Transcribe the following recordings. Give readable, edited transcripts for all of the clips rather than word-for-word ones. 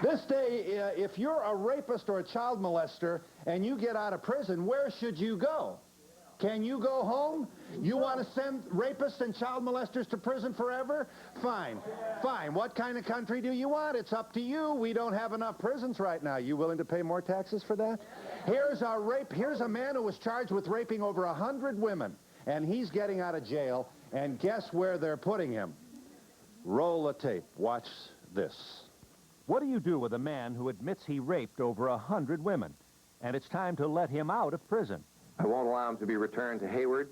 This day, if you're a rapist or a child molester and you get out of prison, where should you go? Can you go home? You want to send rapists and child molesters to prison forever? Fine. Fine. What kind of country do you want? It's up to you. We don't have enough prisons right now. You willing to pay more taxes for that? Here's a man who was charged with raping over 100 women, and he's getting out of jail, and guess where they're putting him? Roll the tape. Watch this. What do you do with a man who admits he raped over 100 women, and it's time to let him out of prison? I won't allow him to be returned to Hayward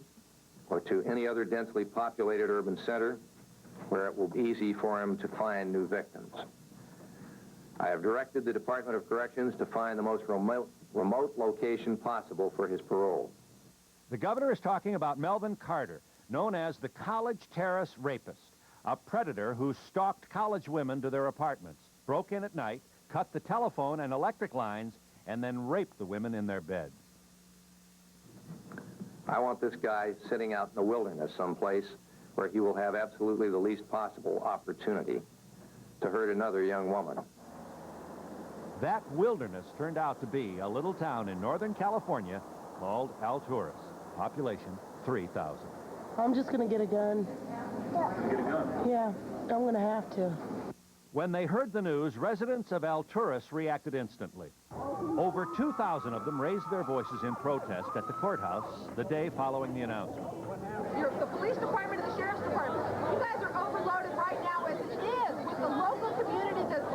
or to any other densely populated urban center where it will be easy for him to find new victims. I have directed the Department of Corrections to find the most remote location possible for his parole. The governor is talking about Melvin Carter, known as the College Terrace Rapist, a predator who stalked college women to their apartments, broke in at night, cut the telephone and electric lines, and then raped the women in their beds. I want this guy sitting out in the wilderness someplace where he will have absolutely the least possible opportunity to hurt another young woman. That wilderness turned out to be a little town in Northern California called Alturas, population 3,000. I'm just going to get a gun. Get a gun? Yeah, I'm going to have to. When they heard the news, residents of Alturas reacted instantly. Over 2,000 of them raised their voices in protest at the courthouse the day following the announcement. The police department and the sheriff's department, you guys are overloaded right now as it is with the local community, the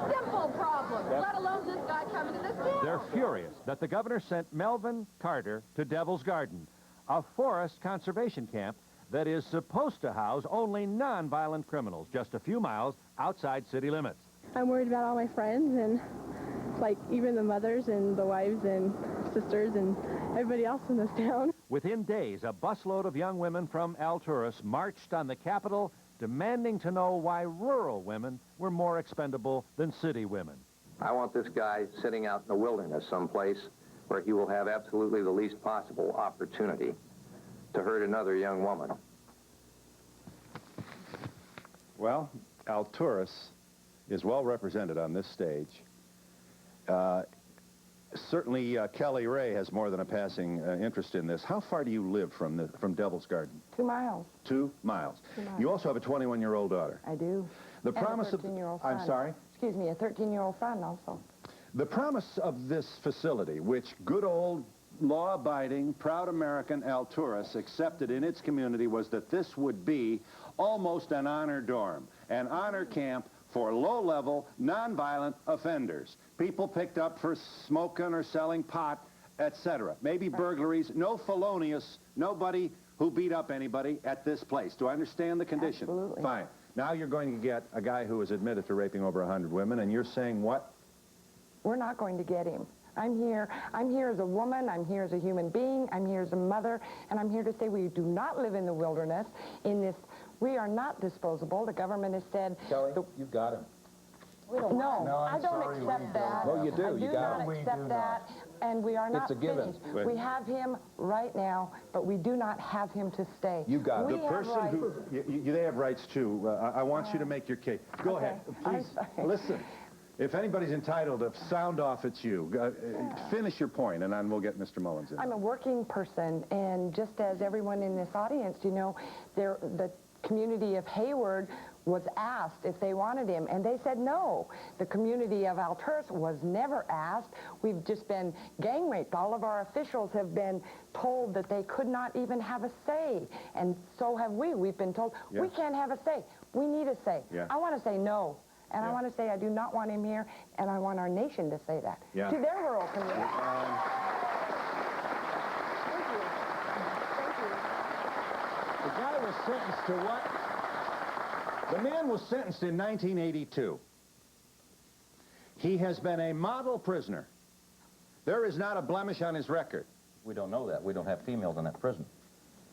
simple problem, let alone this guy coming to this town. They're furious that the governor sent Melvin Carter to Devil's Garden, a forest conservation camp that is supposed to house only non-violent criminals just a few miles outside city limits. I'm worried about all my friends and like even the mothers and the wives and sisters and everybody else in this town. Within days, a busload of young women from Alturas marched on the Capitol demanding to know why rural women were more expendable than city women. I want this guy sitting out in the wilderness someplace where he will have absolutely the least possible opportunity to hurt another young woman. Well, Alturas is well represented on this stage. Certainly, Kelly Ray has more than a passing interest in this. How far do you live from Devil's Garden? 2 miles. 2 miles. 2 miles. You also have a 21-year-old daughter. I do. The and promise a 13-year-old son. I'm sorry? Excuse me, a 13-year-old son also. The promise of this facility, which good old law-abiding, proud American Alturas accepted in its community, was that this would be almost an honor dorm, an honor camp for low-level, nonviolent offenders. People picked up for smoking or selling pot, etc. Maybe burglaries, no felonious, nobody who beat up anybody at this place. Do I understand the condition? Absolutely. Fine. Now you're going to get a guy who was admitted to raping over 100 women, and you're saying what? We're not going to get him. I'm here as a woman, I'm here as a human being, I'm here as a mother, and I'm here to say we do not live in the wilderness. We are not disposable. The government has said... Kelly, you got him. No, I don't accept that. Well, you do. I do not accept that, and we are not It's a given. finished. We have him right now, but we do not have him to stay. You got The person who... they have rights, too. I want you to make your case. Go ahead. Please, listen. If anybody's entitled to sound off, it's you. Finish your point, and then we'll get Mr. Mullins in. I'm a working person, and just as everyone in this audience, you know, the community of Hayward was asked if they wanted him, and they said no. The community of Alturas was never asked. We've just been gang raped. All of our officials have been told that they could not even have a say, and so have we. We've been told, we can't have a say. We need a say. I want to say no. And I want to say I do not want him here, and I want our nation to say that to their rural community. Thank you. Thank you. The guy was sentenced to what? The man was sentenced in 1982. He has been a model prisoner. There is not a blemish on his record. We don't know that. We don't have females in that prison.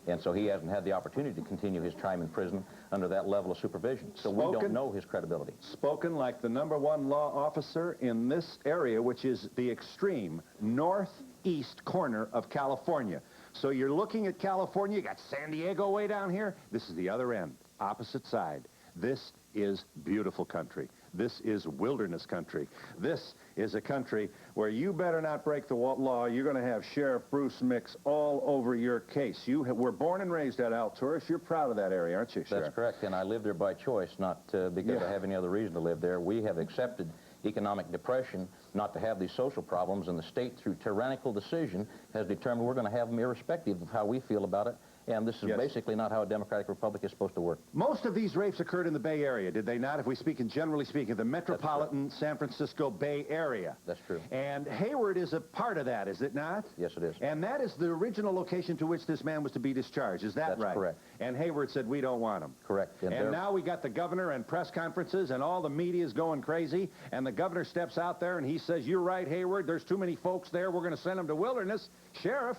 And so he hasn't had the opportunity to continue his time in prison under that level of supervision. So we don't know his credibility. Spoken like the #1 law officer in this area, which is the extreme northeast corner of California. So you're looking at California, you got San Diego way down here. This is the other end, opposite side. This is beautiful country. This is wilderness country. This is a country where you better not break the law. You're going to have Sheriff Bruce Mix all over your case. You were born and raised at Alturas. You're proud of that area, aren't you, Sheriff? That's correct, and I live there by choice, not because I have any other reason to live there. We have accepted economic depression not to have these social problems, and the state, through tyrannical decision, has determined we're going to have them irrespective of how we feel about it. And this is basically not how a democratic republic is supposed to work. Most of these rapes occurred in the Bay Area, did they not? If we speak in generally speaking, the metropolitan San Francisco Bay Area. That's true. And Hayward is a part of that, is it not? Yes, it is. And that is the original location to which this man was to be discharged. Is that right? That's correct. And Hayward said, we don't want him. Correct. And now we got the governor and press conferences, and all the media is going crazy, and the governor steps out there and he says, you're right, Hayward, there's too many folks there, we're going to send them to wilderness. Sheriff,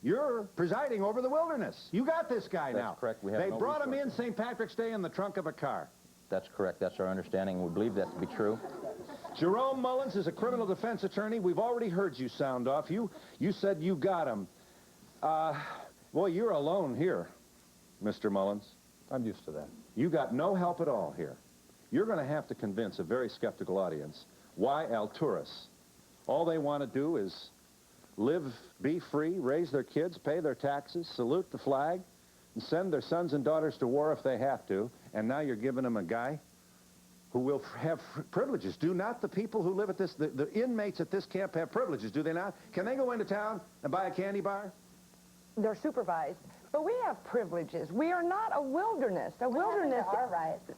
you're presiding over the wilderness. You got this guy now. That's correct. We have They no brought him in resources. St. Patrick's Day in the trunk of a car. That's correct. That's our understanding. We believe that to be true. Jerome Mullins is a criminal defense attorney. We've already heard you sound off. You said you got him. Well, you're alone here, Mr. Mullins. I'm used to that. You got no help at all here. You're going to have to convince a very skeptical audience why Alturas, all they want to do is live, be free, raise their kids, pay their taxes, salute the flag, and send their sons and daughters to war if they have to, and now you're giving them a guy who will have privileges. Do not the people who live at this, the inmates at this camp have privileges, do they not? Can they go into town and buy a candy bar? They're supervised. But we have privileges. We are not a wilderness. A wilderness... Our rights.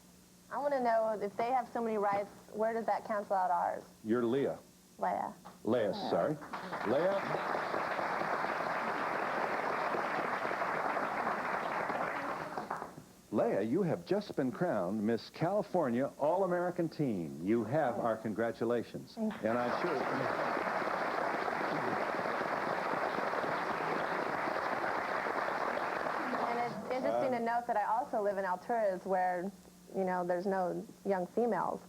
I want to know, if they have so many rights, where does that cancel out ours? You're Leah. Leah. Leah, sorry. Leah. Leah, you have just been crowned Miss California All-American Teen. You have our congratulations. And I'm sure... And it's interesting to note that I also live in Alturas where, you know, there's no young females.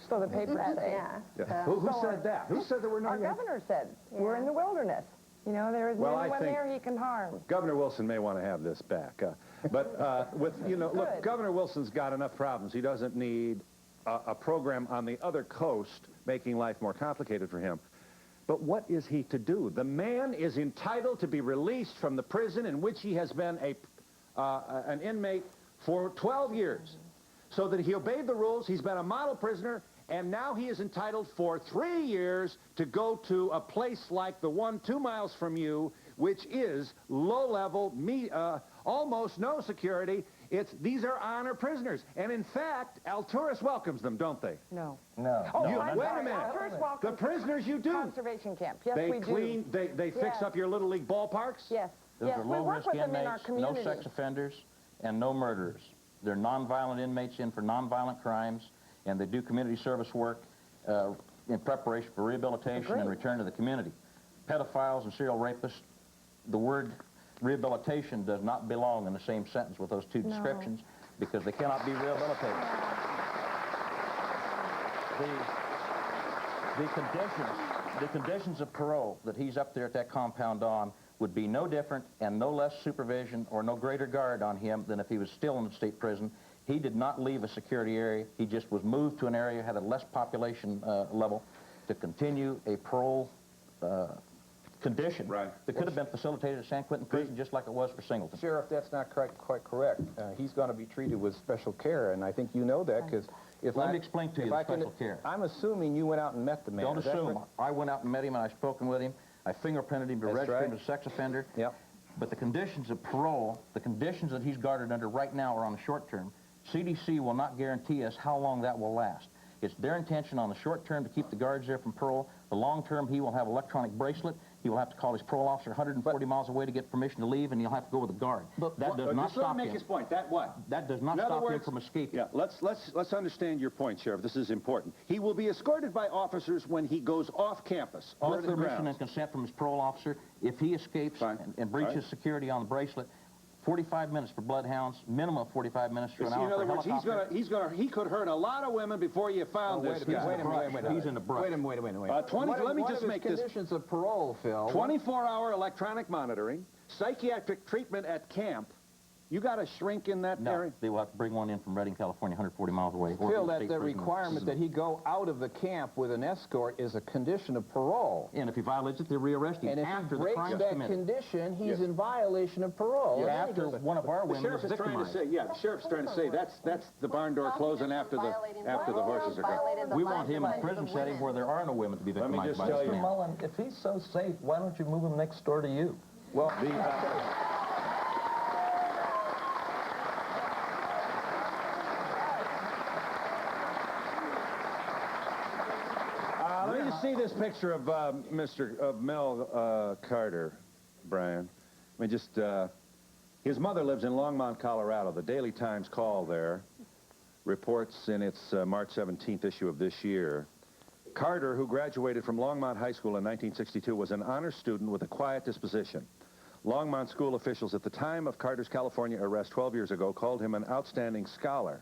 So the papers say. Yeah. Who said that? Who said there were no... Our governor said, we're in the wilderness. You know, there is no one there he can harm. Governor Wilson may want to have this back. With, you know, look, Governor Wilson's got enough problems. He doesn't need a program on the other coast making life more complicated for him. But what is he to do? The man is entitled to be released from the prison in which he has been an inmate for 12 years. So that he obeyed the rules, he's been a model prisoner, and now he is entitled for 3 years to go to a place like the one 2 miles from you, which is low-level, almost no security. These are honor prisoners. And in fact, Alturas welcomes them, don't they? No. No. Oh, Wait a minute. Alturas welcomes The prisoners you do. Conservation camp. Yes, They we clean, do. they fix up your Little League ballparks? Yes. Those Yes, are we work low-risk with them in our inmates, no community. sex offenders, and no murderers. They're nonviolent inmates in for nonviolent crimes, and they do community service work in preparation for rehabilitation and return to the community. Pedophiles and serial rapists, the word rehabilitation does not belong in the same sentence with those two descriptions because they cannot be rehabilitated. The conditions of parole that he's up there at that compound on would be no different and no less supervision or no greater guard on him than if he was still in the state prison. He did not leave a security area. He just was moved to an area, had a less population level to continue a parole condition that could have been facilitated at San Quentin Prison just like it was for Singleton. Sheriff, that's not quite correct. He's going to be treated with special care, and I think you know that because if Let me explain to you the special care. I'm assuming you went out and met the man. Don't assume. I went out and met him, and I've spoken with him. I fingerprinted him to register him as a sex offender. Yep. But the conditions of parole, the conditions that he's guarded under right now are on the short term. CDC will not guarantee us how long that will last. It's their intention on the short term to keep the guards there from parole. The long term, he will have electronic bracelet. He will have to call his parole officer 140 miles away to get permission to leave, and he'll have to go with a guard. But that does not stop him. Make his point. That what? That does not stop him from escaping. Yeah, let's understand your point, Sheriff. This is important. He will be escorted by officers when he goes off campus. With permission and consent from his parole officer. If he escapes and breaches security on the bracelet, 45 minutes for bloodhounds, minimum of 45 minutes for an hour for a helicopter. He could hurt a lot of women before you found this guy. Wait a minute. He's in the brush. Wait a minute. Let me just make this. Conditions of parole, Phil. 24-hour electronic monitoring, psychiatric treatment at camp, You got a shrink in that No, area? they will have to bring one in from Redding, California, 140 miles away. or Phil, from that state the prison. requirement that he go out of the camp with an escort is a condition of parole. And if he violates it, they rearrest him And if after he the breaks crime is that committed. condition, he's in violation of parole. After one of our The women sheriff is is trying to victimized. say, yeah, the sheriff's trying to say that's the barn door closing after the horses are gone. We want him in a prison setting where there are no women to be me victimized just by tell this you- man. Mullen, if he's so safe, why don't you move him next door to you? Well, let me just see this picture of Mel Carter, Brian. I mean, just his mother lives in Longmont, Colorado. The Daily Times Call there reports in its March 17th issue of this year, Carter, who graduated from Longmont High School in 1962, was an honor student with a quiet disposition. Longmont school officials at the time of Carter's California arrest 12 years ago called him an outstanding scholar.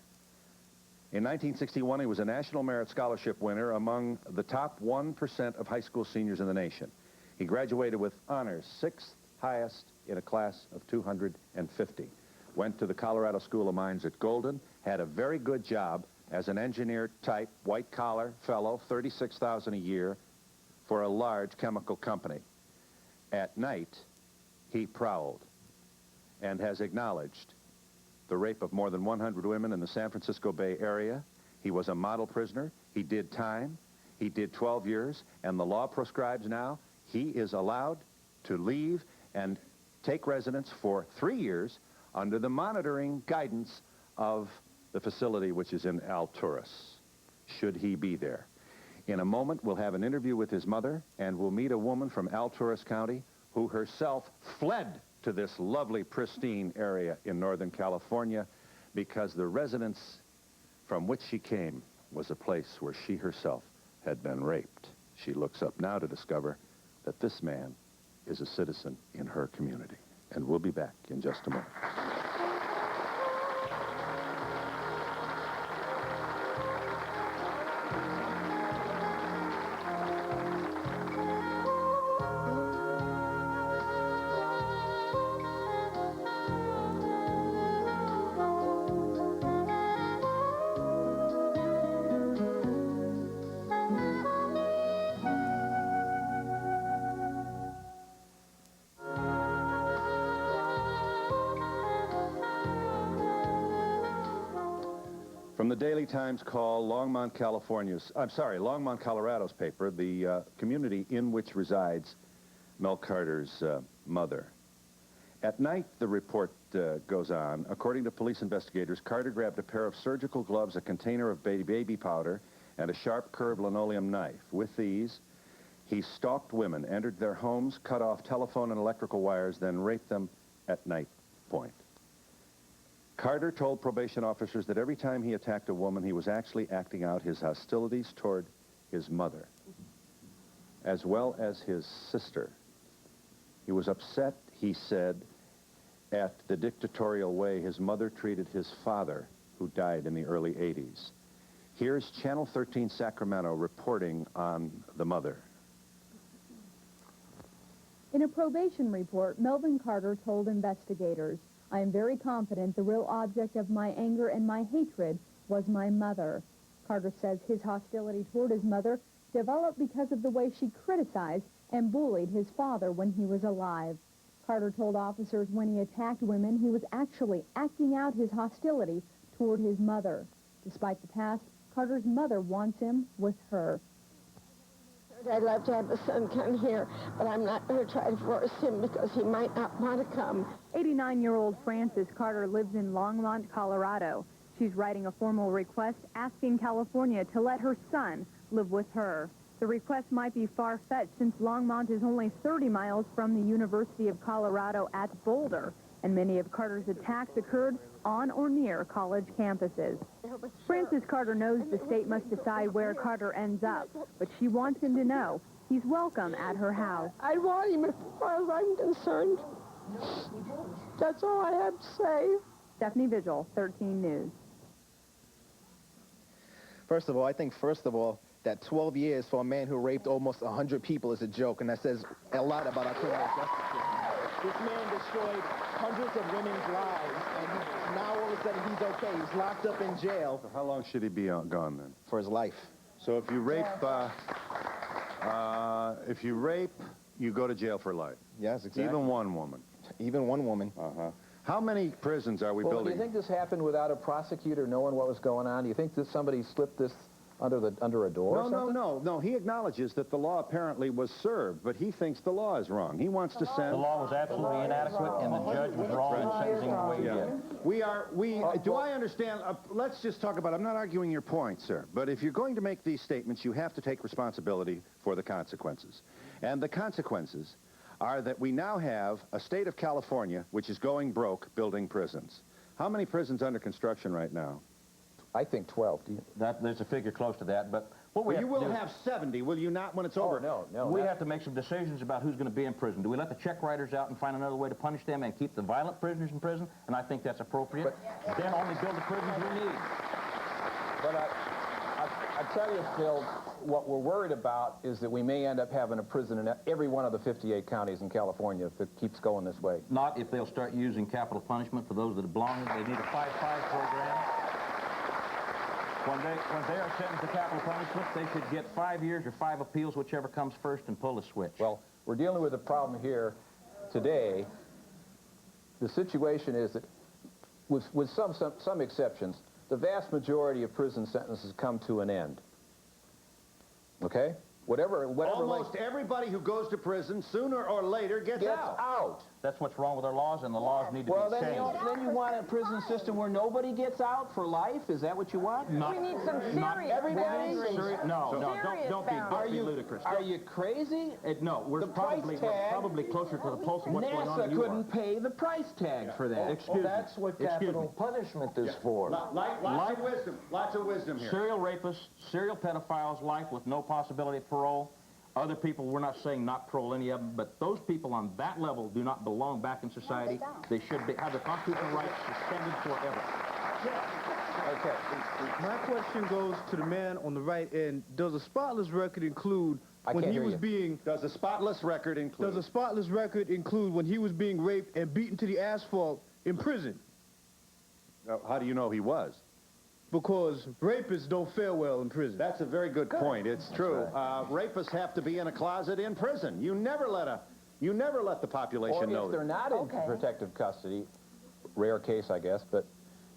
In 1961, he was a National Merit Scholarship winner among the top 1% of high school seniors in the nation. He graduated with honors, 6th highest in a class of 250. Went to the Colorado School of Mines at Golden, had a very good job as an engineer-type, white-collar fellow, $36,000 a year for a large chemical company. At night, he prowled and has acknowledged the rape of more than 100 women in the San Francisco Bay Area. He was a model prisoner. He did time. He did 12 years, and the law prescribes now he is allowed to leave and take residence for 3 years under the monitoring guidance of the facility which is in Alturas, should he be there. In a moment, we'll have an interview with his mother, and we'll meet a woman from Alturas County who herself fled to this lovely, pristine area in Northern California because the residence from which she came was a place where she herself had been raped. She looks up now to discover that this man is a citizen in her community. And we'll be back in just a moment. From the Daily Times Call, Longmont, Colorado's paper, the community in which resides Mel Carter's mother. At night, the report goes on. According to police investigators, Carter grabbed a pair of surgical gloves, a container of baby powder, and a sharp curved linoleum knife. With these, he stalked women, entered their homes, cut off telephone and electrical wires, then raped them at night point. Carter told probation officers that every time he attacked a woman, he was actually acting out his hostilities toward his mother, as well as his sister. He was upset, he said, at the dictatorial way his mother treated his father, who died in the early 80s. Here's Channel 13 Sacramento reporting on the mother. In a probation report, Melvin Carter told investigators, "I am very confident the real object of my anger and my hatred was my mother." Carter says his hostility toward his mother developed because of the way she criticized and bullied his father when he was alive. Carter told officers when he attacked women, he was actually acting out his hostility toward his mother. Despite the past, Carter's mother wants him with her. I'd love to have the son come here, but I'm not going to try to force him because he might not want to come. 89-year-old Frances Carter lives in Longmont, Colorado. She's writing a formal request asking California to let her son live with her. The request might be far-fetched since Longmont is only 30 miles from the University of Colorado at Boulder, and many of Carter's attacks occurred on or near college campuses. Frances Carter knows the state must decide where Carter ends up, but she wants him to know he's welcome at her house. I want him as far as I'm concerned. That's all I have to say. Stephanie Vigil, 13 News. First of all, I think, that 12 years for a man who raped almost 100 people is a joke, and that says a lot about our criminal justice system. This man destroyed hundreds of women's lives, and now all of a sudden he's okay. He's locked up in jail. So how long should he be gone then? For his life. So if you rape, you go to jail for life. Yes, exactly. Even one woman. Even one woman. Uh-huh. How many prisons are we Well, do building? you think this happened without a prosecutor knowing what was going on? Do you think that somebody slipped this under a door or something? No. He acknowledges that the law apparently was served, but he thinks the law is wrong. He wants to send... The law was absolutely inadequate, and the judge was wrong in sentencing the way he did. Do I understand? Let's just talk about, I'm not arguing your point, sir, but if you're going to make these statements, you have to take responsibility for the consequences. And the consequences are that we now have a state of California which is going broke building prisons. How many prisons under construction right now? I think 12. There's a figure close to that, but what we Well, have you to will do- have 70, will you not, when it's over? No. We have to make some decisions about who's going to be in prison. Do we let the check writers out and find another way to punish them and keep the violent prisoners in prison? And I think that's appropriate. Then only build the prisons we need. But I tell you, Phil, what we're worried about is that we may end up having a prison in every one of the 58 counties in California if it keeps going this way. Not if they'll start using capital punishment for those that belong. They need a 5-5 program. When they are sentenced to capital punishment, they should get 5 years or 5 appeals, whichever comes first, and pull the switch. Well, we're dealing with a problem here today. The situation is that, with some exceptions, the vast majority of prison sentences come to an end. Okay? Whatever Almost everybody who goes to prison, sooner or later, gets out. That's what's wrong with our laws, and the laws need to be changed. Then you want a prison system where nobody gets out for life? Is that what you want? We need some serious everybody. Don't be ludicrous. Are you crazy? No, we're The price tag- probably closer to the pulse of what's going on than NASA you are. couldn't pay the price tag for that. Excuse me. That's what capital punishment is for. Lots of wisdom here. Serial rapists, serial pedophiles, life with no possibility of parole. Other people, we're not saying not parole any of them, but those people on that level do not belong back in society. They should have their constitutional rights suspended forever. Okay. My question goes to the man on the right end. Does a spotless record include when he was being... Does a spotless record include... Does a spotless record include when he was being raped and beaten to the asphalt in prison? How do you know he was? Because rapists don't fare well in prison. That's a very good point. It's true. Rapists have to be in a closet in prison. You never let the population know. Or if they're not in protective custody, rare case, I guess, but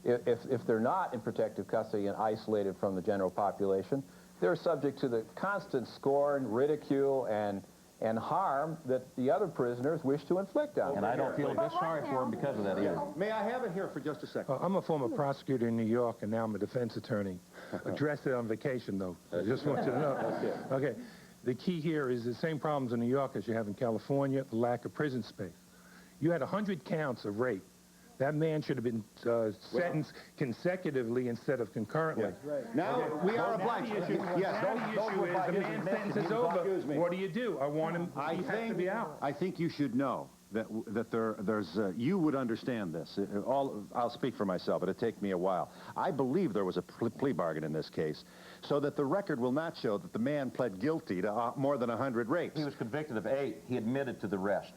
if they're not in protective custody and isolated from the general population, they're subject to the constant scorn, ridicule, and harm that the other prisoners wish to inflict on them. And I don't feel a bit sorry for them because of that either. May I have it here for just a second? I'm a former prosecutor in New York, and now I'm a defense attorney. Addressed it on vacation, though. I just want you to know. Okay. The key here is the same problems in New York as you have in California, the lack of prison space. You had 100 counts of rape. That man should have been sentenced consecutively instead of concurrently. Right. Now, we are obliged. Yes. The issue is the man's sentence is over. What do? I want him, he has to be out. I think you should know that there's, you would understand this. I'll speak for myself. It'll take me a while. I believe there was a plea bargain in this case, so that the record will not show that the man pled guilty to more than 100 rapes. He was convicted of 8. He admitted to the rest.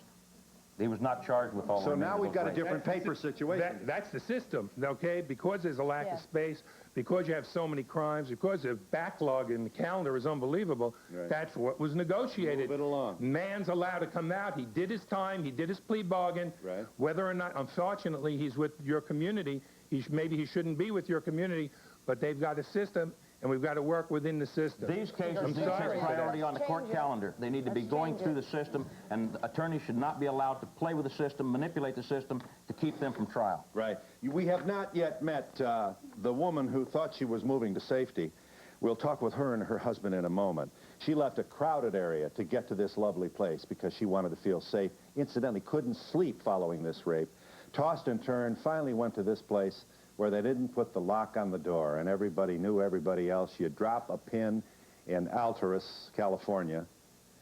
He was not charged with all of them. So now we've got a different paper situation. That's the system, okay? Because there's a lack of space, because you have so many crimes, because the backlog in the calendar is unbelievable, that's what was negotiated. Move it along. Man's allowed to come out. He did his time. He did his plea bargain. Right. Whether or not, unfortunately, he's with your community, maybe he shouldn't be with your community, but they've got a system, and we've got to work within the system. These cases need to take priority on the court calendar. They need to be going through the system, and attorneys should not be allowed to play with the system, manipulate the system to keep them from trial. Right. We have not yet met the woman who thought she was moving to safety. We'll talk with her and her husband in a moment. She left a crowded area to get to this lovely place because she wanted to feel safe. Incidentally, couldn't sleep following this rape. Tossed and turned, finally went to this place where they didn't put the lock on the door, and everybody knew everybody else. You drop a pin in Alturas, California,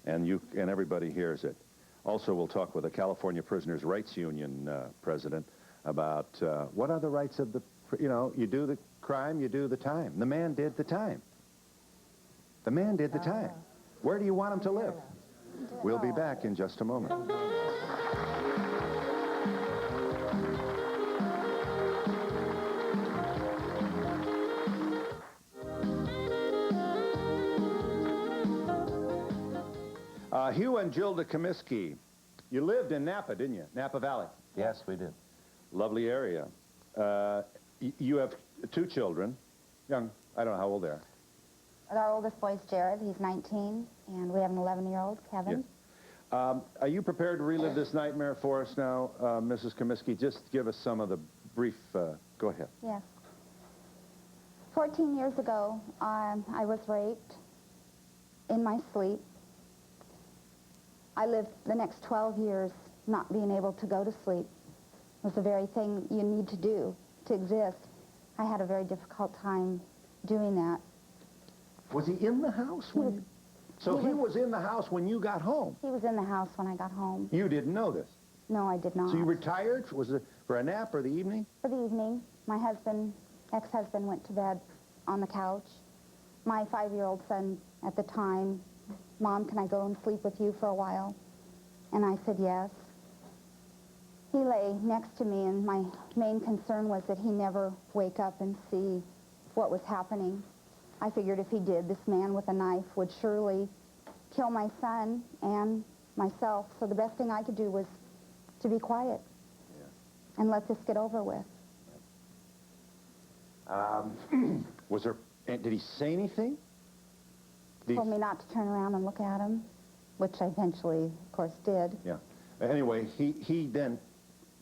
and everybody hears it. Also, we'll talk with the California Prisoners' Rights Union president about what are the rights of the, you do the crime, you do the time. The man did the time. The man did the time. Where do you want him to live? We'll be back in just a moment. Hugh and Gilda Comiskey, you lived in Napa, didn't you? Napa Valley. Yes, we did. Lovely area. You have 2 children, young, I don't know how old they are. Our oldest boy's Jared, he's 19, and we have an 11-year-old, Kevin. Yes. Are you prepared to relive this nightmare for us now, Mrs. Comiskey? Just give us some of the brief, go ahead. Yes. 14 years ago, I was raped in my sleep. I lived the next 12 years not being able to go to sleep. It was the very thing you need to do to exist. I had a very difficult time doing that. Was he in the house when he was in the house when you got home? He was in the house when I got home. You didn't know this? No, I did not. So you retired? Was it for a nap or the evening? For the evening, my husband, ex-husband, went to bed on the couch. My 5-year-old son at the time, Mom, can I go and sleep with you for a while? And I said yes. He lay next to me, and my main concern was that he never wake up and see what was happening. I figured if he did, this man with a knife would surely kill my son and myself. So the best thing I could do was to be quiet and let this get over with. Did he say anything? He told me not to turn around and look at him, which I eventually, of course, did. Yeah. Anyway, he then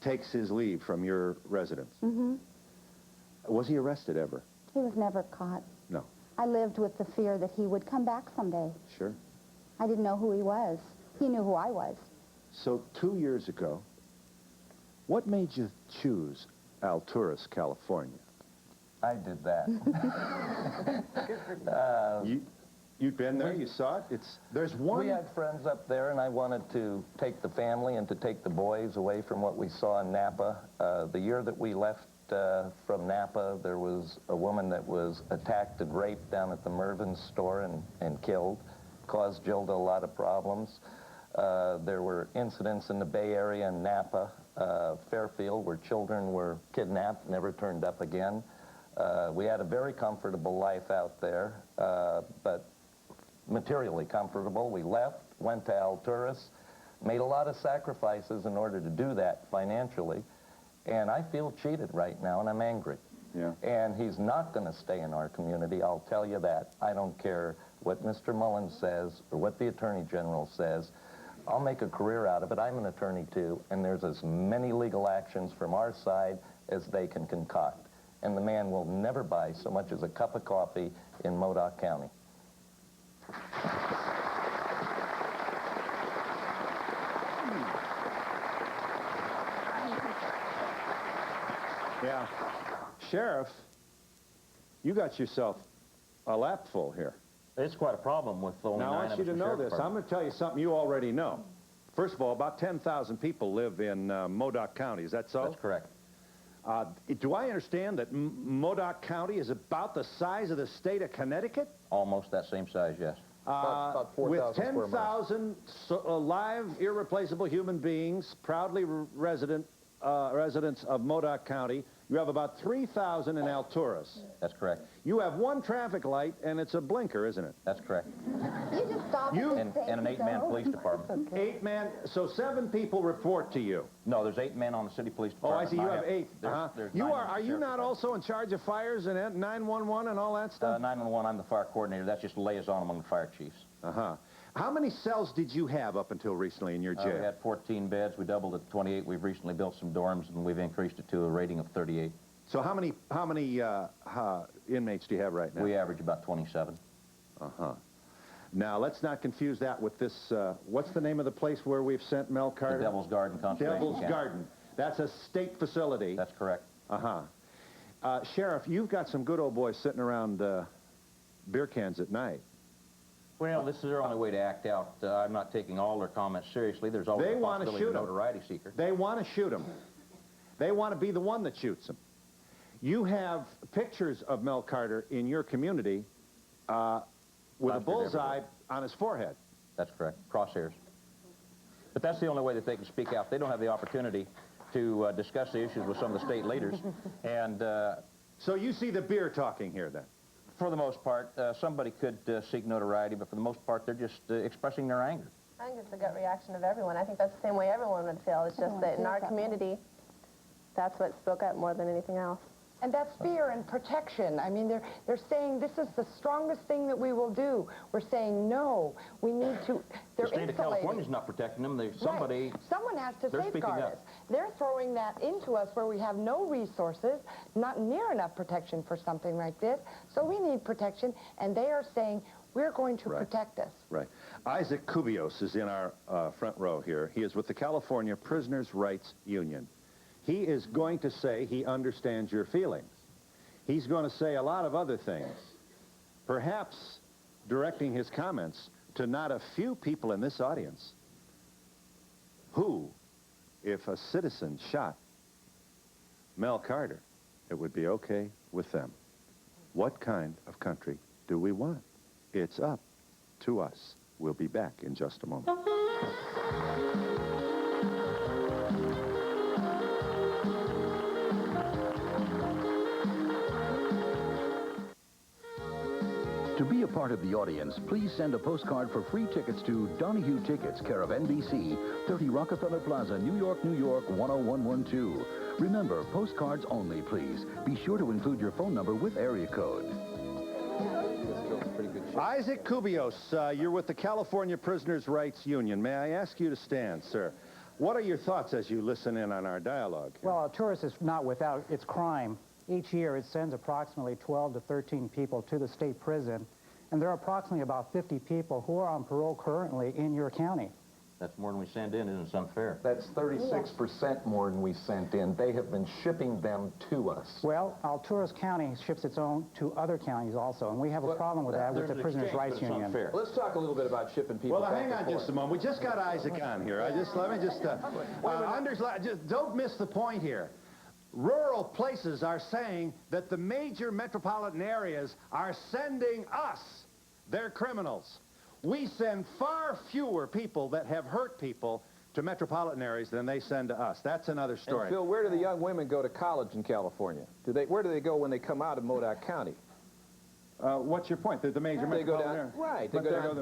takes his leave from your residence. Mm-hmm. Was he arrested ever? He was never caught. No. I lived with the fear that he would come back someday. Sure. I didn't know who he was. He knew who I was. So 2 years ago, what made you choose Alturas, California? I did that. You'd been there, you saw it? There's one... We had friends up there, and I wanted to take the family and to take the boys away from what we saw in Napa. The year that we left from Napa, there was a woman that was attacked and raped down at the Mervyn store and killed, caused Gilda a lot of problems. There were incidents in the Bay Area and Napa, Fairfield, where children were kidnapped, never turned up again. We had a very comfortable life out there, but materially comfortable. We left, went to Alturas, made a lot of sacrifices in order to do that financially, and I feel cheated right now, and I'm angry. Yeah. And he's not going to stay in our community, I'll tell you that. I don't care what Mr. Mullins says or what the Attorney General says. I'll make a career out of it. I'm an attorney, too, and there's as many legal actions from our side as they can concoct. And the man will never buy so much as a cup of coffee in Modoc County. Yeah. Sheriff, you got yourself a lapful here. It's quite a problem with only Now, I want you to know this. I'm going to tell you something you already know. First of all, about 10,000 people live in Modoc County. Is that so? That's correct. Do I understand that Modoc County is about the size of the state of Connecticut? Almost that same size, yes. About 4,000 with square miles. 10,000 live, irreplaceable human beings, proudly residents of Modoc County, you have about 3,000 in Alturas. That's correct. You have one traffic light, and it's a blinker, isn't it? That's correct. You just stop And an 8-man police department. 8-man, so 7 people report to you. No, there's 8 men on the city police Oh, I department. see, you have 8. There's You 9 are on the you sheriff's not department. also in charge of fires and 911 and all that stuff? 911, I'm the fire coordinator. That's just a liaison among the fire chiefs. Uh-huh. How many cells did you have up until recently in your jail? We had 14 beds. We doubled it to 28. We've recently built some dorms, and we've increased it to a rating of 38. So how many inmates do you have right now? We average about 27. Uh-huh. Now, let's not confuse that with this, what's the name of the place where we've sent Mel Carter? The Devil's Garden Concentration Devil's Camp. Garden. That's a state facility. That's correct. Uh-huh. Sheriff, you've got some good old boys sitting around beer cans at night. Well, this is their only way to act out. I'm not taking all their comments seriously. There's always They a want to possibility shoot of him. notoriety seeker. They want to shoot him. They want to be the one that shoots him. You have pictures of Mel Carter in your community with a bullseye on his forehead. That's correct. Crosshairs. But that's the only way that they can speak out. They don't have the opportunity to discuss the issues with some of the state leaders. And so you see the beer talking here, then? For the most part. Somebody could seek notoriety, but for the most part, they're just expressing their anger. I think it's the gut reaction of everyone. I think that's the same way everyone would feel. It's just that in our community, that's what spoke up more than anything else. And that's fear and protection. I mean, they're saying this is the strongest thing that we will do. We're saying no. We need to. They're The state of insulating. California's not protecting them. Somebody. Right. Someone has to they're speaking safeguard up. us. They're throwing that into us where we have no resources, not near enough protection for something like this. So we need protection, and they are saying we're going to protect us. Right. Isaac Cubios is in our front row here. He is with the California Prisoners' Rights Union. He is going to say he understands your feelings. He's going to say a lot of other things, perhaps directing his comments to not a few people in this audience who, if a citizen shot Mel Carter, it would be okay with them. What kind of country do we want? It's up to us. We'll be back in just a moment. To be a part of the audience, please send a postcard for free tickets to Donahue Tickets, care of NBC, 30 Rockefeller Plaza, New York, 10112. Remember, postcards only, please. Be sure to include your phone number with area code. Isaac Cubios, you're with the California Prisoners' Rights Union. May I ask you to stand, sir? What are your thoughts as you listen in on our dialogue here? Well, Alturas is not without its crime. Each year, it sends approximately 12 to 13 people to the state prison, and there are approximately about 50 people who are on parole currently in your county. That's more than we send in, and it's unfair. That's 36% more than we sent in. They have been shipping them to us. Well, Alturas County ships its own to other counties also, and we have a problem with that with the Prisoners' Rights Union. Let's talk a little bit about shipping people Well, back hang and on forth. just a moment. We just got Isaac on here. Let me just don't miss the point here. Rural places are saying that the major metropolitan areas are sending us their criminals. We send far fewer people that have hurt people to metropolitan areas than they send to us. That's another story. And Phil, where do the young women go to college in California? Where do they go when they come out of Modoc County? What's your point? The major metropolitan area? Right. Therefore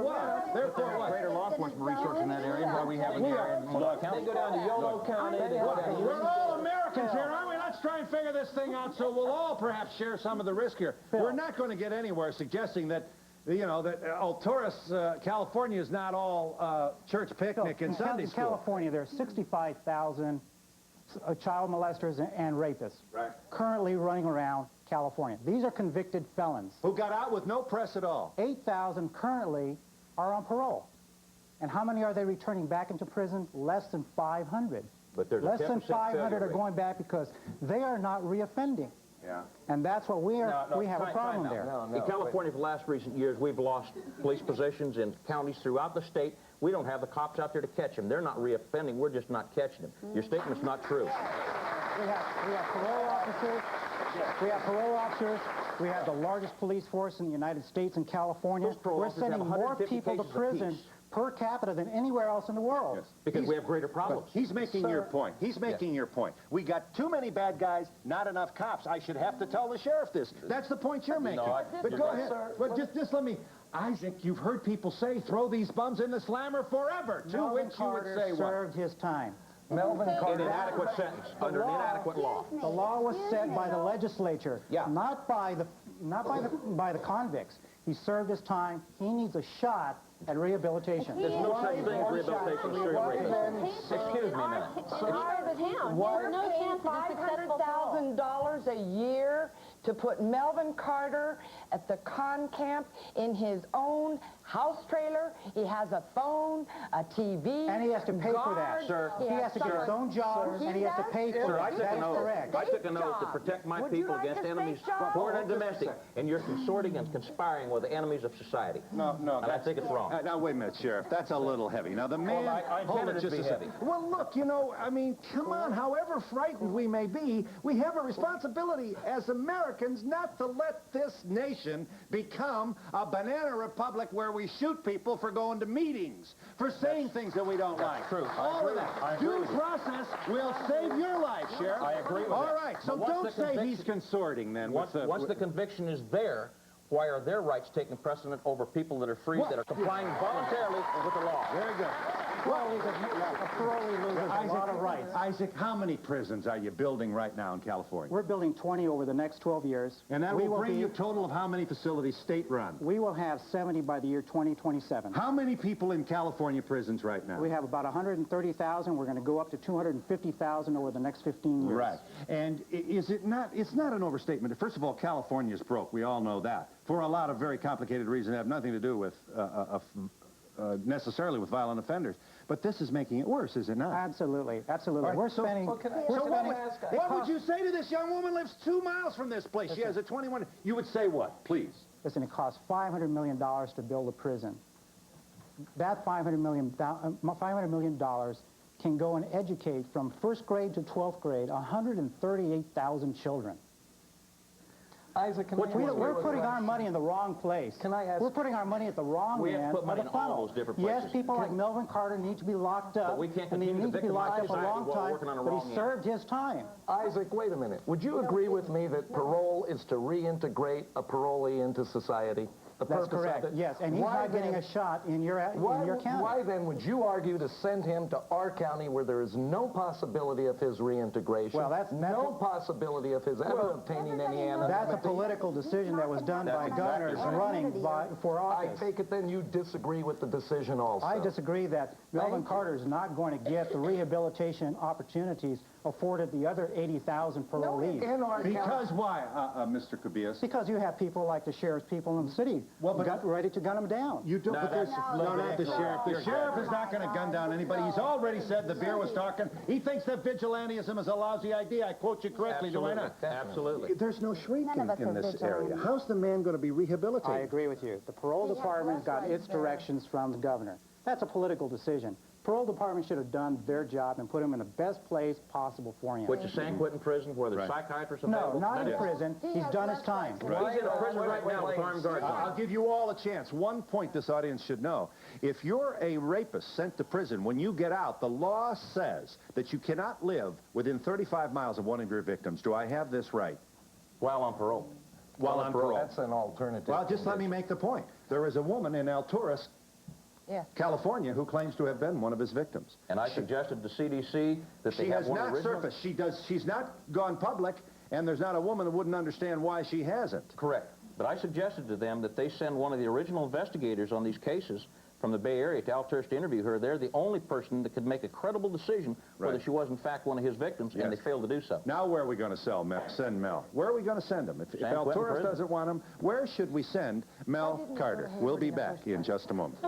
what? Therefore what? Greater law enforcement resource in that area. Why we have it here in Modoc County. They go down to Yolo County. They go down to We're all Americans here, aren't we? Let's try and figure this thing out so we'll all perhaps share some of the risk here. We're not going to get anywhere suggesting that, you know, that Alturas, California is not all church picnic and Sunday school. In California, there are 65,000 child molesters and rapists currently running around California. These are convicted felons. Who got out with no press at all. 8,000 currently are on parole. And how many are they returning back into prison? Less than 500. But there's Less a 10% than 500 failure are rate. going back because they are not reoffending. Yeah. And that's what we have a problem there. In California, for the last recent years, we've lost police positions in counties throughout the state. We don't have the cops out there to catch them. They're not reoffending. We're just not catching them. Your statement's not true. We have parole officers. We have parole officers. We have the largest police force in the United States and California. We're sending more people to prison per capita than anywhere else in the world. Yes. Because we have greater problems. He's making your point. He's making your point. We got too many bad guys, not enough cops. I should have to tell the sheriff this. That's the point you're making. But go ahead. But just let me... Isaac, you've heard people say, throw these bums in the slammer forever. To which you would say what? Served his time. Melvin Carter. An inadequate sentence under an inadequate law. The law was set by the legislature, not by the convicts. He served his time. He needs a shot at rehabilitation. There's no such thing as rehabilitation of serial rapists. Excuse me now. We're paying $500,000 a year to put Melvin Carter at the con camp in his own house trailer. He has a phone, a TV, and he has to pay for that, sir. He has to get his own job, and he has to pay for it. That is correct. I took an oath to protect my people against enemies, foreign and domestic, and you're consorting and conspiring with the enemies of society. No. And I think it's wrong. Now, wait a minute, Sheriff. That's a little heavy. Now, the man... I intended it to be heavy. Well, look, you know, I mean, come on. However frightened we may be, we have a responsibility as Americans not to let this nation become a banana republic where we shoot people for going to meetings, for saying things that we don't like. True. All of that. Due process will save your life, Sheriff. I agree with All that. right, so don't say he's consorting then. Once the conviction is there, Why are their rights taking precedent over people that are free, that are complying voluntarily with the law? Very good. A parolee loses a lot of rights. Isaac, how many prisons are you building right now in California? We're building 20 over the next 12 years. And that will bring you a total of how many facilities state-run? We will have 70 by the year 2027. How many people in California prisons right now? We have about 130,000. We're going to go up to 250,000 over the next 15 years. Right. And it's not an overstatement. First of all, California's broke. We all know that. For a lot of very complicated reasons that have nothing to do with necessarily with violent offenders. But this is making it worse, is it not? Absolutely, absolutely. Right, we're spending... What would you say to this young woman lives 2 miles from this place? She has a 21... You would say what, please? Listen, it costs $500 million to build a prison. That $500 million can go and educate from 1st grade to 12th grade 138,000 children. Isaac, we're putting our money in the wrong place. Can I ask? We're putting our money at the wrong end of the funnel. Yes, people like Melvin Carter need to be locked up. But we can't and he continue needs to to be locked up a victimize long society while time, working on a but wrong he end. served his time. Isaac, wait a minute. Would you agree with me that parole is to reintegrate a parolee into society? That's correct, yes, and he's not getting a shot in your county. Why then would you argue to send him to our county where there is no possibility of his reintegration, no possibility of his ever obtaining any anonymity? That's a political decision that was done by governors running for office. I take it then you disagree with the decision also. I disagree that Melvin Carter is not going to get the rehabilitation opportunities afforded the other 80,000 parolees. Because why, Mr. Cabillas? Because you have people like the sheriff's people in the city ready to gun them down. You don't, but there's, no, not the sheriff. The sheriff is not going to gun down anybody. He's already said, the beer was talking, he thinks that vigilantism is a lousy idea. I quote you correctly, do I not? Absolutely. There's no shrinking in this area. How's the man going to be rehabilitated? I agree with you. The parole department got its directions from the governor. That's a political decision. Parole department should have done their job and put him in the best place possible for him. Which is San Quentin Prison, where there's psychiatrists available? No, not in prison. He's done his time. He's in a prison right now with armed guards on. I'll give you all a chance. One point this audience should know. If you're a rapist sent to prison, when you get out, the law says that you cannot live within 35 miles of one of your victims. Do I have this right? While on parole. While on parole. That's an alternative. Well, just let me make the point. There is a woman in Alturas, California, who claims to have been one of his victims. And I suggested to CDC that they she have has one not original... surfaced. She's not gone public, and there's not a woman that wouldn't understand why she hasn't. Correct. But I suggested to them that they send one of the original investigators on these cases from the Bay Area to Alturas to interview her. They're the only person that could make a credible decision whether she was in fact one of his victims, and they failed to do so. Now where are we going to send Mel? Where are we going to send him? If Alturas doesn't want him, where should we send Mel Carter? We'll be back in just a moment.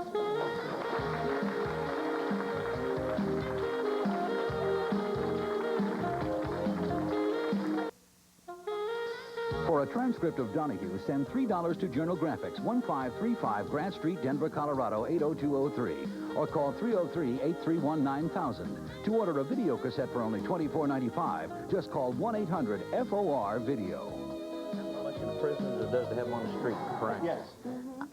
For a transcript of Donahue, send $3 to Journal Graphics, 1535 Grant Street, Denver, Colorado, 80203, or call 303-831-9000. To order a video cassette for only $24.95, just call 1-800-FOR-VIDEO. How much in a prison as it does to have them on the street? Correct. Yes.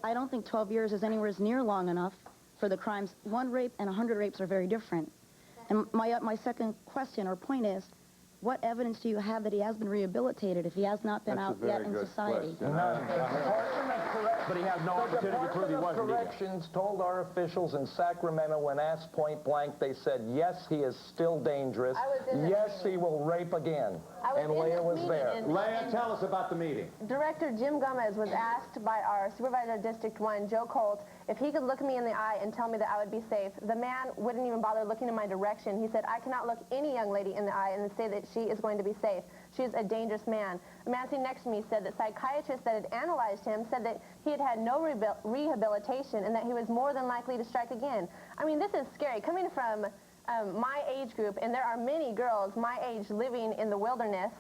I don't think 12 years is anywhere near long enough for the crimes. 1 rape and 100 rapes are very different. And my second question or point is, what evidence do you have that he has been rehabilitated if he has not been out yet in society? But he had no opportunity to prove he wasn't. Corrections told our officials in Sacramento when asked point blank, they said, yes, he is still dangerous. Yes, he will rape again. And Leah was there. Leah, tell us about the meeting. Director Jim Gomez was asked by our supervisor of District 1, Joe Colt, if he could look me in the eye and tell me that I would be safe. The man wouldn't even bother looking in my direction. He said, I cannot look any young lady in the eye and say that she is going to be safe. She is a dangerous man. A man sitting next to me said that psychiatrists that had analyzed him said that he had had no rehabilitation and that he was more than likely to strike again. I mean, this is scary. Coming from my age group, and there are many girls my age living in the wilderness.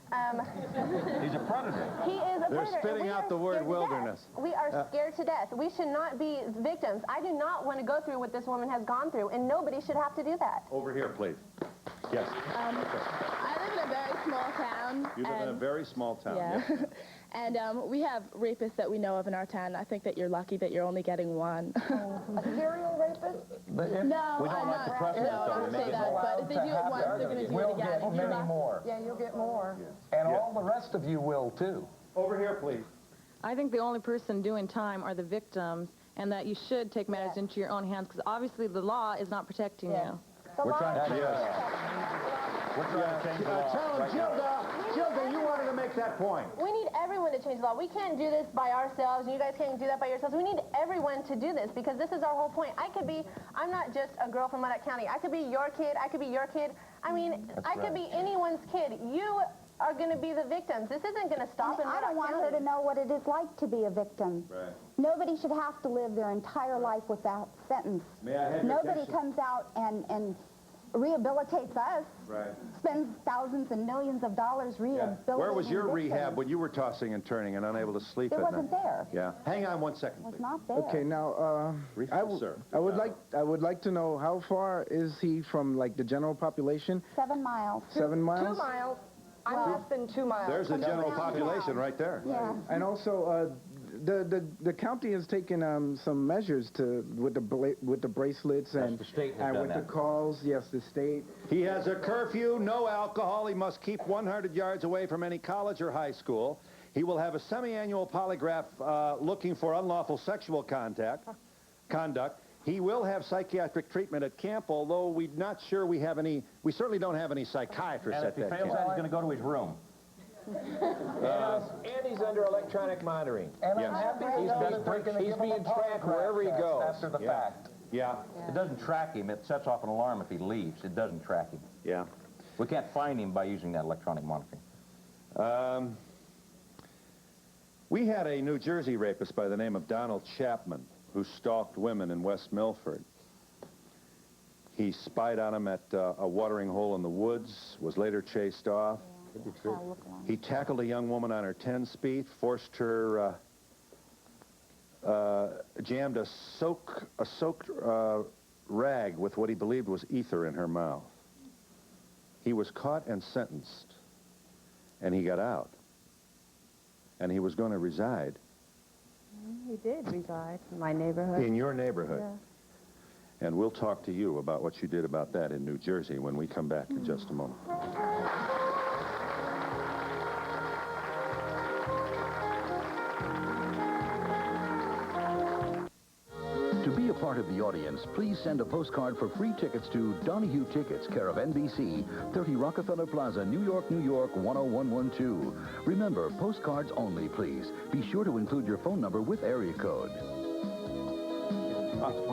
He's a predator. He is a predator. They're spitting out the word wilderness. We are scared to death. We should not be victims. I do not want to go through what this woman has gone through, and nobody should have to do that. Over here, please. Yes. I live in a very small town. You live in a very small town. Yeah. And we have rapists that we know of in our town. I think that you're lucky that you're only getting one. A serial rapist? No, I'm not. No, I wouldn't say that. But if they do it once, they're going to do it again. Many more. Yeah, you'll get more. And all the rest of you will, too. Over here, please. I think the only person doing time are the victims, and that you should take matters into your own hands, because obviously the law is not protecting you. We're trying to change the law. Tell him, Gilda, you wanted to make that point. We need everyone to change the law. We can't do this by ourselves, and you guys can't do that by yourselves. We need everyone to do this, because this is our whole point. I'm not just a girl from Leduc County. I could be your kid. I could be your kid. I mean, I could be anyone's kid. You are going to be the victims. This isn't going to stop in I don't want her to know what it is like to be a victim. Right. Nobody should have to live their entire life with that sentence. May I have your Nobody attention? comes out and rehabilitates us, Right. spends thousands and millions of dollars rehabilitating. Where was your victims. rehab when you were tossing and turning and unable to sleep It at wasn't night? there. Yeah. Hang on 1 second, It was please. not there. Okay, now, I would like to know, how far is he from, like, the general population? 7 miles. 7 miles? 2 miles. I'm less than 2 miles. There's the general population right there. Yeah. And also, the county has taken some measures with the bracelets and the state has and done with that. the calls. Yes, the state. He has a curfew, no alcohol. He must keep 100 yards away from any college or high school. He will have a semi-annual polygraph looking for unlawful sexual conduct. He will have psychiatric treatment at camp, although we're not sure we certainly don't have any psychiatrists And at if he that fails camp. that, he's going to go to his room. And he's under electronic monitoring. And Yes. I'm happy He's being tracked wherever he goes. after the fact. Yeah. It doesn't track him. It sets off an alarm if he leaves. It doesn't track him. Yeah. We can't find him by using that electronic monitoring. We had a New Jersey rapist by the name of Donald Chapman who stalked women in West Milford. He spied on them at a watering hole in the woods, was later chased off. He tackled a young woman on her 10-speed, forced her, jammed a soaked rag with what he believed was ether in her mouth. He was caught and sentenced, and he got out. And he was going to reside He did reside in my neighborhood. in your neighborhood. Yeah. And we'll talk to you about what you did about that in New Jersey when we come back in just a moment. To be a part of the audience, please send a postcard for free tickets to Donahue Tickets, care of NBC, 30 Rockefeller Plaza, New York, New York, 10112. Remember, postcards only, please. Be sure to include your phone number with area code.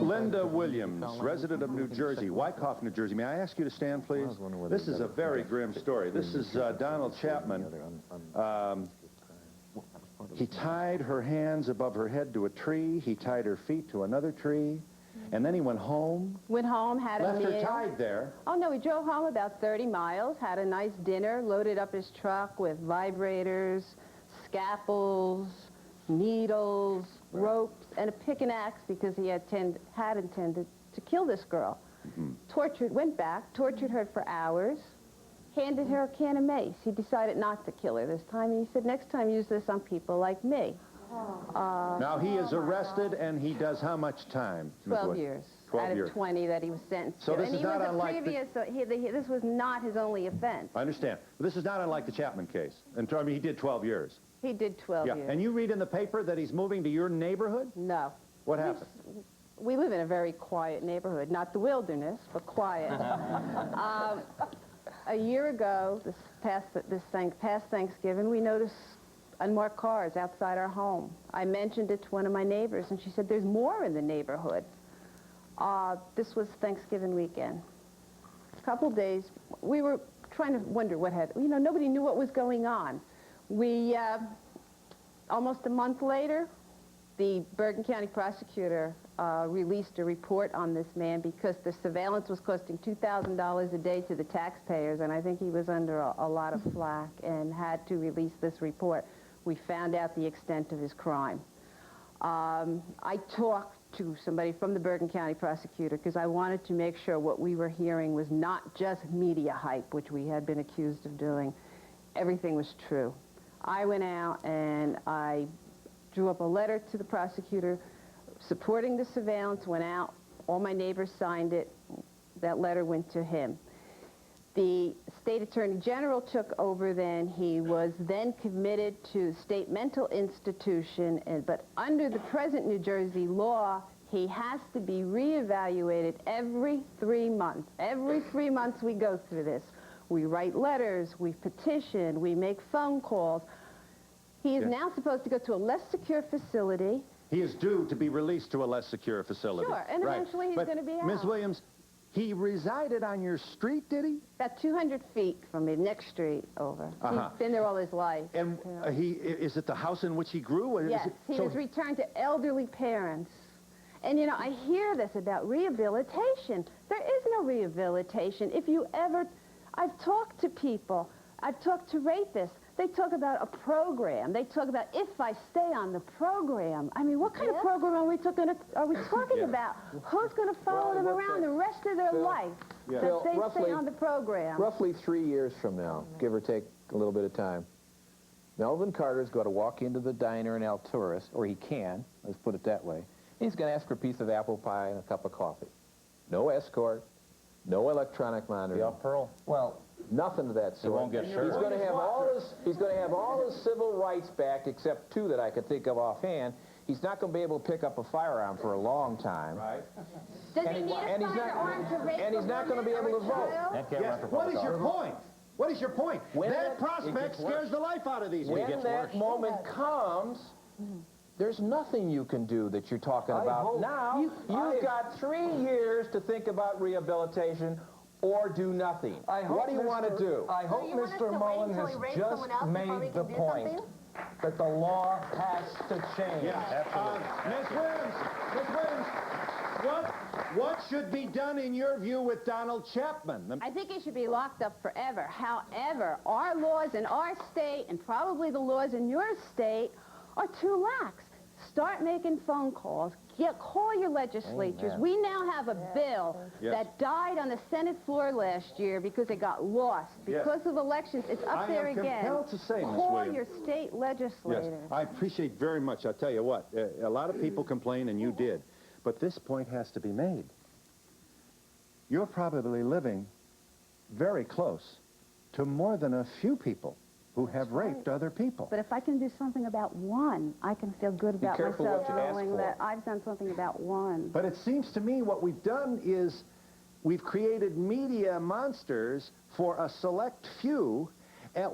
Linda Williams, resident of New Jersey, Wyckoff, New Jersey. May I ask you to stand, please? This is a very grim story. This is Donald Chapman. He tied her hands above her head to a tree. He tied her feet to another tree. And then he went home. Went home, had a Left meal. her tied there. Oh, no, he drove home about 30 miles, had a nice dinner, loaded up his truck with vibrators, scalpels, needles, ropes, and a pick and axe because he had intended to kill this girl. Tortured, went back, tortured her for hours, handed her a can of mace. He decided not to kill her this time, and he said, next time use this on people like me. Now, he is arrested, and he does how much time? 12 years. 12 out years. of 20 that he was sentenced So to. this And is he not was a unlike the- previous, this was not his only offense. I understand. But this is not unlike the Chapman case. And I mean, he did 12 years. He did 12 years. And you read in the paper that he's moving to your neighborhood? No. What happened? We live in a very quiet neighborhood, not the wilderness, but quiet. A year ago, this past Thanksgiving, we noticed unmarked cars outside our home. I mentioned it to one of my neighbors, and she said, there's more in the neighborhood. This was Thanksgiving weekend. A couple days, we were trying to wonder what had, nobody knew what was going on. We, almost a month later, the Bergen County prosecutor released a report on this man because the surveillance was costing $2,000 a day to the taxpayers, and I think he was under a lot of flack and had to release this report. We found out the extent of his crime. I talked to somebody from the Bergen County prosecutor because I wanted to make sure what we were hearing was not just media hype, which we had been accused of doing. Everything was true. I went out and I drew up a letter to the prosecutor supporting the surveillance, went out, all my neighbors signed it, that letter went to him. The state attorney general took over then. He was then committed to state mental institution, but under the present New Jersey law, he has to be reevaluated every 3 months. Every 3 months we go through this. We write letters, we petition, we make phone calls. He is now supposed to go to a less secure facility. He is due to be released to a less secure facility. Sure, and eventually he's going to be out. Ms. Williams, he resided on your street, did he? About 200 feet from the next street over. He's been there all his life. And is it the house in which he grew? Or yes, he was returned to elderly parents. And, you know, I hear this about rehabilitation. There is no rehabilitation. If you ever... I've talked to people. I've talked to rapists. They talk about a program. They talk about if I stay on the program. I mean, what kind of program are we talking about? Who's going to follow them around the rest of their life if they stay on the program? Roughly 3 years from now, give or take a little bit of time, Melvin Carter's going to walk into the diner in Alturas, or he can, let's put it that way. He's going to ask for a piece of apple pie and a cup of coffee. No escort, no electronic monitoring. Yeah, Pearl. Well, nothing of that sort. He won't get served. He's going to have all his civil rights back, except 2 that I could think of offhand. He's not going to be able to pick up a firearm for a long time. Right. Does he need a firearm to rape and he's not going to be able to vote. Yes. What is your point? What is your point? That prospect scares the life out of these people. When that moment comes, there's nothing you can do that you're talking about. Now, you've got 3 years to think about rehabilitation or do nothing. What do you want to do? I hope Mr. Mullen has just made the point that the law has to change. Yeah. Absolutely. Ms. Williams, what should be done in your view with Donald Chapman? I think he should be locked up forever. However, our laws in our state and probably the laws in your state are too lax. Start making phone calls. Call your legislatures. Amen. We now have a bill that died on the Senate floor last year because it got lost. Because of elections, it's up there again. I am compelled to say, Ms. Call Williams. your state legislators. Yes, I appreciate very much. I'll tell you what, a lot of people complain, and you did. But this point has to be made. You're probably living very close to more than a few people who have raped other people. But if I can do something about one, I can feel good about myself knowing that I've done something about one. But it seems to me what we've done is we've created media monsters for a select few,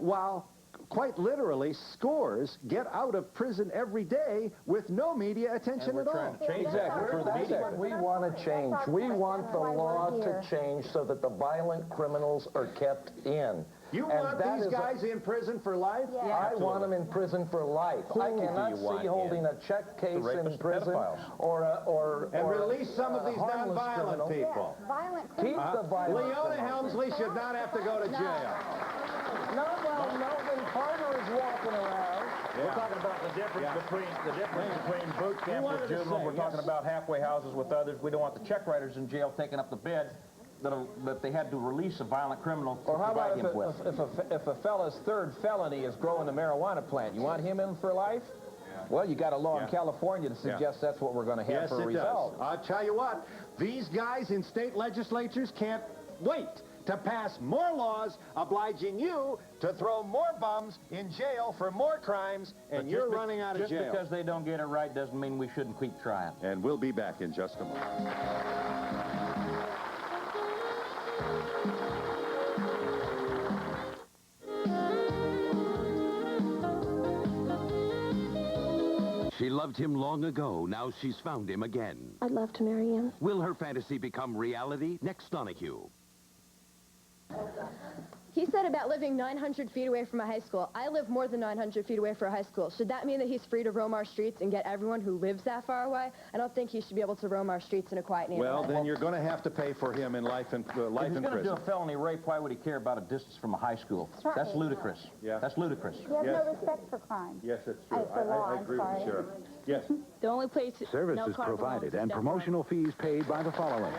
while quite literally scores get out of prison every day with no media attention at all. Exactly. That's what we want to change. We want the law to change so that the violent criminals are kept in. You want these guys in prison for life? Yeah. I want them in prison for life. I cannot see holding a check case in prison or release some of these nonviolent people. Keep the violent. Leona Helmsley should not have to go to jail. No, well, Melvin Carter is walking around. We're talking about the difference between boot camp with juveniles. We're talking about halfway houses with others. We don't want the check writers in jail taking up the bed that they had to release a violent criminal to provide him with. If a fella's 3rd felony is growing a marijuana plant, you want him in for life? Well, you got a law in California to suggest that's what we're going to have for a result. Does. I'll tell you what, these guys in state legislatures can't wait to pass more laws obliging you to throw more bums in jail for more crimes, and you're running out of jail. Just because they don't get it right doesn't mean we shouldn't keep trying. And we'll be back in just a moment. She loved him long ago. Now she's found him again. I'd love to marry him. Will her fantasy become reality? Next Donahue. He said about living 900 feet away from a high school. I live more than 900 feet away from a high school. Should that mean that he's free to roam our streets and get everyone who lives that far away? I don't think he should be able to roam our streets in a quiet neighborhood. Well, then you're going to have to pay for him in life in prison. If he's going to do a felony rape, why would he care about a distance from a high school? That's ludicrous. Yeah. That's ludicrous. He has no respect for crime. Yes, it's true. I agree with the sheriff. Yes. The only place... Services provided and promotional fees paid by the following.